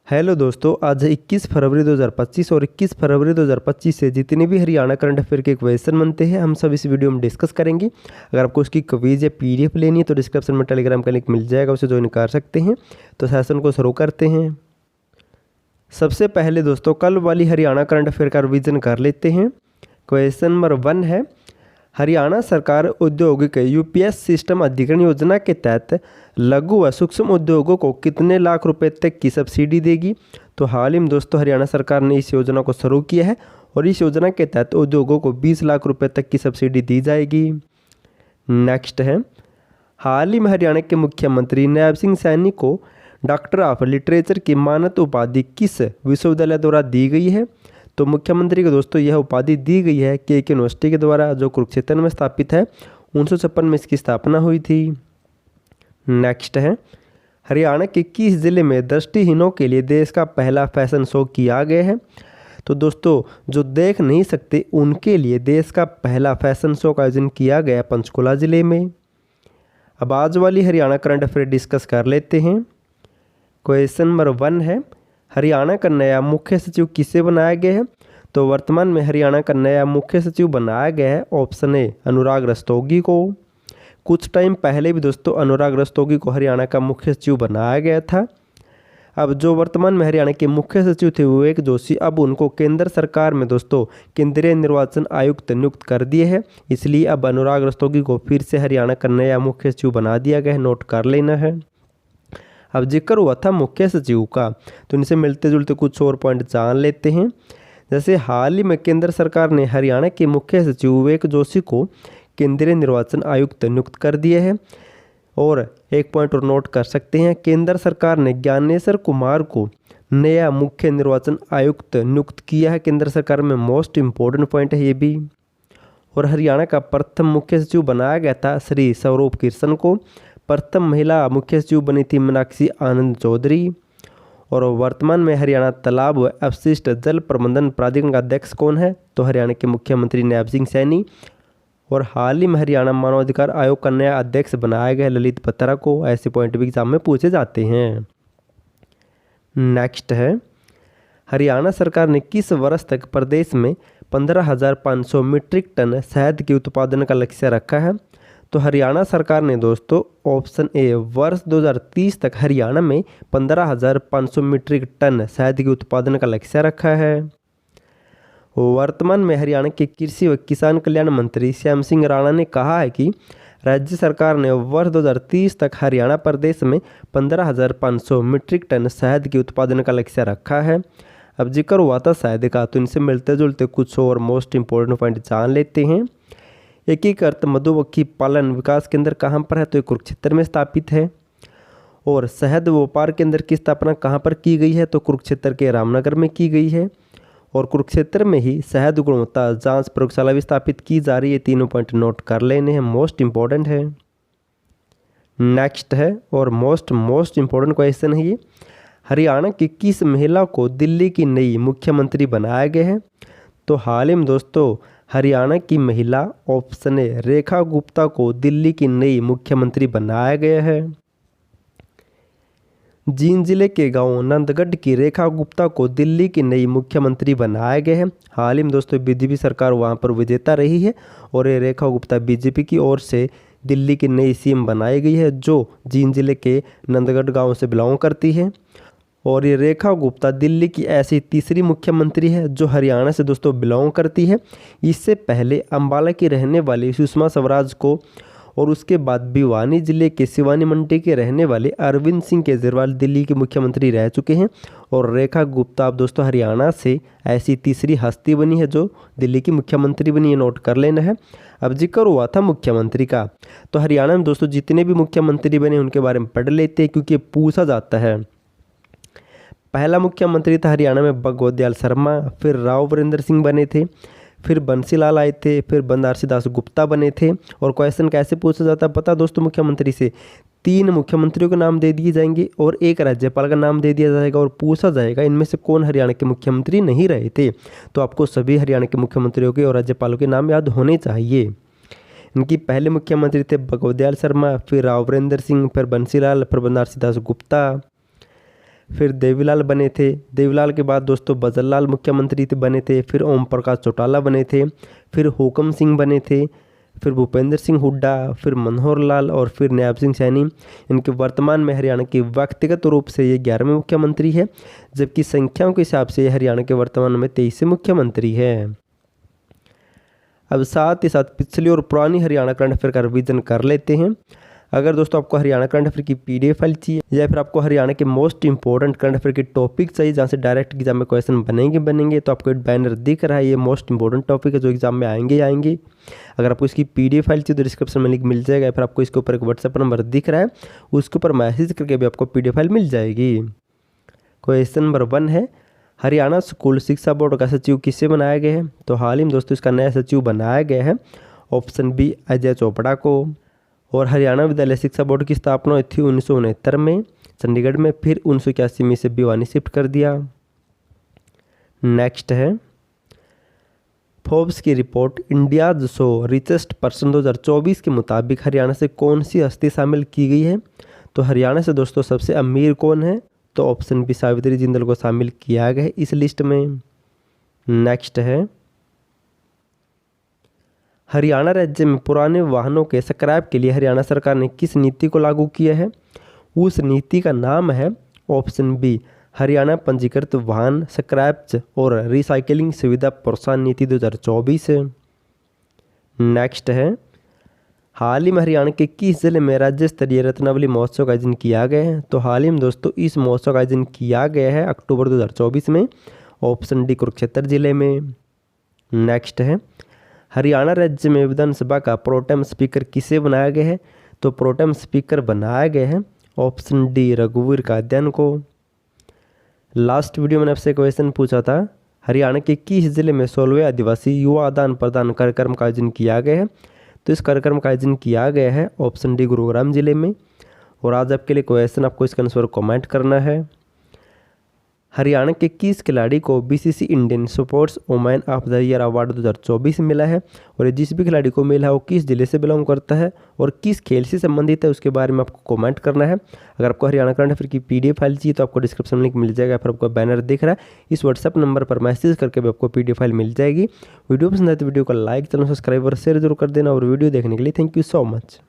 Hello दोस्तों, आज 21 फरवरी 2025 और 21 फरवरी 2025 से जितने भी हरियाणा करंट अफेयर के क्वेश्चन बनते हैं हम सब इस वीडियो में डिस्कस करेंगे। अगर आपको उसकी क्विज या पीडीएफ लेनी है तो डिस्क्रिप्शन में टेलीग्राम का लिंक मिल जाएगा, उसे ज्वाइन कर सकते हैं। तो सेशन को शुरू करते हैं। सबसे पहले दोस्तों कल वाली हरियाणा करंट अफेयर का रिविजन कर लेते हैं। क्वेश्चन नंबर 1 है, हरियाणा सरकार औद्योगिक यूपीएस सिस्टम अधिग्रहण योजना के तहत लघु व सूक्ष्म उद्योगों को कितने लाख रुपए तक की सब्सिडी देगी। तो हाल ही में दोस्तों हरियाणा सरकार ने इस योजना को शुरू किया है और इस योजना के तहत उद्योगों को 20 लाख रुपए तक की सब्सिडी दी जाएगी। नेक्स्ट है, हाल ही में हरियाणा के मुख्यमंत्री नैब सिंह सैनी को डॉक्टर ऑफ लिटरेचर की मानद उपाधि किस विश्वविद्यालय द्वारा दी गई है। तो मुख्यमंत्री को दोस्तों यह उपाधि दी गई है के यूनिवर्सिटी के द्वारा, जो कुरुक्षेत्र में स्थापित है। 1956 में इसकी स्थापना हुई थी। नेक्स्ट है, हरियाणा के किस जिले में दृष्टिहीनों के लिए देश का पहला फैशन शो किया गया है। तो दोस्तों जो देख नहीं सकते उनके लिए देश का पहला फैशन शो का आयोजन किया गया पंचकुला जिले में। अब आज वाली हरियाणा करंट अफेयर डिस्कस कर लेते हैं। क्वेश्चन नंबर 1 है, हरियाणा का नया मुख्य सचिव किसे बनाया गया है। तो वर्तमान में हरियाणा का नया मुख्य सचिव बनाया गया है ऑप्शन ए अनुराग रस्तोगी को। कुछ टाइम पहले भी दोस्तों अनुराग रस्तोगी को हरियाणा का मुख्य सचिव बनाया गया था। अब जो वर्तमान में हरियाणा के मुख्य सचिव थे विवेक जोशी, अब उनको केंद्र सरकार में दोस्तों केंद्रीय निर्वाचन आयुक्त नियुक्त कर दिए हैं, इसलिए अब अनुराग रस्तोगी को फिर से हरियाणा का नया मुख्य सचिव बना दिया गया है, नोट कर लेना है। अब जिक्र हुआ था मुख्य सचिव का, तो इनसे मिलते जुलते कुछ और पॉइंट जान लेते हैं। जैसे हाल ही में केंद्र सरकार ने हरियाणा के मुख्य सचिव विवेक जोशी को केंद्रीय निर्वाचन आयुक्त नियुक्त कर दिए हैं। और एक पॉइंट और नोट कर सकते हैं, केंद्र सरकार ने ज्ञानेश्वर कुमार को नया मुख्य निर्वाचन आयुक्त नियुक्त किया है केंद्र सरकार में, मोस्ट इम्पोर्टेंट पॉइंट है ये भी। और हरियाणा का प्रथम मुख्य सचिव बनाया गया था श्री स्वरूप किशन को। प्रथम महिला मुख्य सचिव बनी थी मीनाक्षी आनंद चौधरी। और वर्तमान में हरियाणा तालाब व अपशिष्ट जल प्रबंधन प्राधिकरण का अध्यक्ष कौन है। तो हरियाणा के मुख्यमंत्री नैब सिंह सैनी। और हाल ही में हरियाणा मानवाधिकार आयोग का नया अध्यक्ष बनाया गया ललित बत्रा को। ऐसे पॉइंट भी एग्जाम में पूछे जाते हैं। नेक्स्ट है, हरियाणा सरकार ने किस वर्ष तक प्रदेश में 15,500 मीट्रिक टन शहद के उत्पादन का लक्ष्य रखा है। तो हरियाणा सरकार ने दोस्तों ऑप्शन ए वर्ष 2030 तक हरियाणा में 15,500 मीट्रिक टन शहद के उत्पादन का लक्ष्य रखा है। वर्तमान में हरियाणा के कृषि व किसान कल्याण मंत्री श्याम सिंह राणा ने कहा है कि राज्य सरकार ने वर्ष 2030 तक हरियाणा प्रदेश में 15,500 मीट्रिक टन शहद के उत्पादन का लक्ष्य रखा है। अब जिक्र हुआ था शहद का, तो इनसे मिलते जुलते कुछ और मोस्ट इंपॉर्टेंट पॉइंट जान लेते हैं। एकीकृत मधुमक्खी पालन विकास केंद्र कहाँ पर है। तो ये कुरुक्षेत्र में स्थापित है। और शहद व्यापार केंद्र की स्थापना कहाँ पर की गई है। तो कुरुक्षेत्र के रामनगर में की गई है। और कुरुक्षेत्र में ही शहद गुणवत्ता जांच प्रयोगशाला भी स्थापित की जा रही है। तीनों पॉइंट नोट कर लेने हैं, मोस्ट इंपॉर्टेंट है। नेक्स्ट है और मोस्ट इंपॉर्टेंट क्वेश्चन है ये, हरियाणा की किस महिला को दिल्ली की नई मुख्यमंत्री बनाया गया है। तो हाल ही में दोस्तों हरियाणा की महिला ऑप्शन ए रेखा गुप्ता को दिल्ली की नई मुख्यमंत्री बनाया गया है। जींद जिले के गांव नंदगढ़ की रेखा गुप्ता को दिल्ली की नई मुख्यमंत्री बनाया गया है। हाल ही में दोस्तों बीजेपी सरकार वहां पर विजेता रही है और ये रेखा गुप्ता बीजेपी की ओर से दिल्ली की नई सीएम बनाई गई है, जो जींद जिले के नंदगढ़ गांव से बिलोंग करती है। और ये रेखा गुप्ता दिल्ली की ऐसी तीसरी मुख्यमंत्री है जो हरियाणा से दोस्तों बिलोंग करती है। इससे पहले अंबाला की रहने वाली सुषमा स्वराज को और उसके बाद भिवानी जिले के सिवानी मंडी के रहने वाले अरविंद सिंह केजरीवाल दिल्ली के मुख्यमंत्री रह चुके हैं। और रेखा गुप्ता अब दोस्तों हरियाणा से ऐसी तीसरी हस्ती बनी है जो दिल्ली की मुख्यमंत्री बनी है, नोट कर लेना है। अब जिक्र हुआ था मुख्यमंत्री का, तो हरियाणा में दोस्तों जितने भी मुख्यमंत्री बने उनके बारे में पढ़ लेते हैं क्योंकि पूछा जाता है। पहला मुख्यमंत्री था हरियाणा में भगवत दयाल शर्मा, फिर राव वीरेंद्र सिंह बने थे, फिर बंसीलाल आए थे, फिर बनारसी दास गुप्ता बने थे। और क्वेश्चन कैसे पूछा जाता है पता दोस्तों, मुख्यमंत्री से 3 मुख्यमंत्रियों के नाम दे दिए जाएंगे और एक राज्यपाल का नाम दे दिया जाएगा और पूछा जाएगा इनमें से कौन हरियाणा के मुख्यमंत्री नहीं रहे थे। तो आपको सभी हरियाणा के मुख्यमंत्रियों के और राज्यपालों के नाम याद होने चाहिए। इनकी पहले मुख्यमंत्री थे भगवत दयाल शर्मा, फिर राव वीरेंद्र सिंह, फिर बंसीलाल, फिर बनारसी दास गुप्ता। फिर देवीलाल बने थे। देवीलाल के बाद दोस्तों बजरलाल मुख्यमंत्री बने थे। फिर ओम प्रकाश चौटाला बने थे। फिर हुकम सिंह बने थे। फिर भूपेंद्र सिंह हुड्डा, फिर मनोहर लाल और फिर नायब सिंह सैनी। इनके वर्तमान में हरियाणा के व्यक्तिगत रूप से ये 11वें मुख्यमंत्री है, जबकि संख्याओं के हिसाब से हरियाणा के वर्तमान में 23वें मुख्यमंत्री है। अब साथ ही साथ पिछली और पुरानी हरियाणा करंट अफेयर का रिवीजन कर लेते हैं। अगर दोस्तों आपको हरियाणा करंट अफेयर की PDF फाइल चाहिए या फिर आपको हरियाणा के मोस्ट इंपॉर्टेंट करंट अफेयर के टॉपिक चाहिए जहाँ से डायरेक्ट एग्जाम में क्वेश्चन बनेंगे, तो आपको एक बैनर दिख रहा है, ये मोस्ट इंपॉर्टेंट टॉपिक है जो एग्जाम में आएंगे। अगर आपको इसकी PDF फाइल चाहिए तो डिस्क्रिप्शन में लिंक मिल जाएगा, फिर आपको इसके ऊपर एक व्हाट्सएप नंबर दिख रहा है, उसके ऊपर मैसेज करके भी आपको PDF फाइल मिल जाएगी। क्वेश्चन नंबर 1 है, हरियाणा स्कूल शिक्षा बोर्ड का सचिव किसे बनाया गया है? तो हाल ही में दोस्तों इसका नया सचिव बनाया गया है, ऑप्शन बी अजय चोपड़ा को। और हरियाणा विद्यालय शिक्षा बोर्ड की स्थापना हुई थी 1969 में चंडीगढ़ में, फिर 1981 में इसे भिवानी शिफ्ट कर दिया। नेक्स्ट है, फोर्ब्स की रिपोर्ट इंडियाज 100 रिचेस्ट पर्सन 2024 के मुताबिक हरियाणा से कौन सी हस्ती शामिल की गई है? तो हरियाणा से दोस्तों सबसे अमीर कौन है? तो ऑप्शन बी सावित्री जिंदल को शामिल किया गया है इस लिस्ट में। नेक्स्ट है, हरियाणा राज्य में पुराने वाहनों के स्क्रैप के लिए हरियाणा सरकार ने किस नीति को लागू किया है? उस नीति का नाम है ऑप्शन बी हरियाणा पंजीकृत वाहन स्क्रैप्स और रिसाइकलिंग सुविधा प्रोत्साहन नीति 2024 है। नेक्स्ट है, हाल ही में हरियाणा के किस जिले में राज्य स्तरीय रत्नावली महोत्सव का आयोजन किया गया है? तो हाल ही में दोस्तों इस महोत्सव का आयोजन किया गया है अक्टूबर 2024 में, ऑप्शन डी कुरुक्षेत्र जिले में। नेक्स्ट है, हरियाणा राज्य में विधानसभा का प्रोटेम स्पीकर किसे बनाया गया है? तो प्रोटेम स्पीकर बनाया गया है ऑप्शन डी रघुवीर कादियान को। लास्ट वीडियो मैंने आपसे क्वेश्चन पूछा था, हरियाणा के किस जिले में 16वें आदिवासी युवा आदान प्रदान कार्यक्रम का आयोजन किया गया है? तो इस कार्यक्रम का आयोजन किया गया है ऑप्शन डी गुरुग्राम जिले में। और आज आपके लिए क्वेश्चन, आपको इसका आंसर कमेंट करना है। हरियाणा के किस खिलाड़ी को BCC Indian sports women of the year award 2024 मिला है? और जिस भी खिलाड़ी को मिला है वो किस जिले से बिलोंग करता है और किस खेल से संबंधित है, उसके बारे में आपको कमेंट करना है। अगर आपको हरियाणा करंट अफेयर की PDF फाइल चाहिए तो आपको डिस्क्रिप्शन में लिंक मिल जाएगा, फिर आपको बैनर दिख रहा है, इस व्हाट्सएप नंबर पर मैसेज करके भी आपको PDF फाइल मिल जाएगी। वीडियो पसंद आए तो वीडियो को लाइक, चैनल सब्सक्राइब और शेयर जरूर कर देना। और वीडियो देखने के लिए थैंक यू सो मच।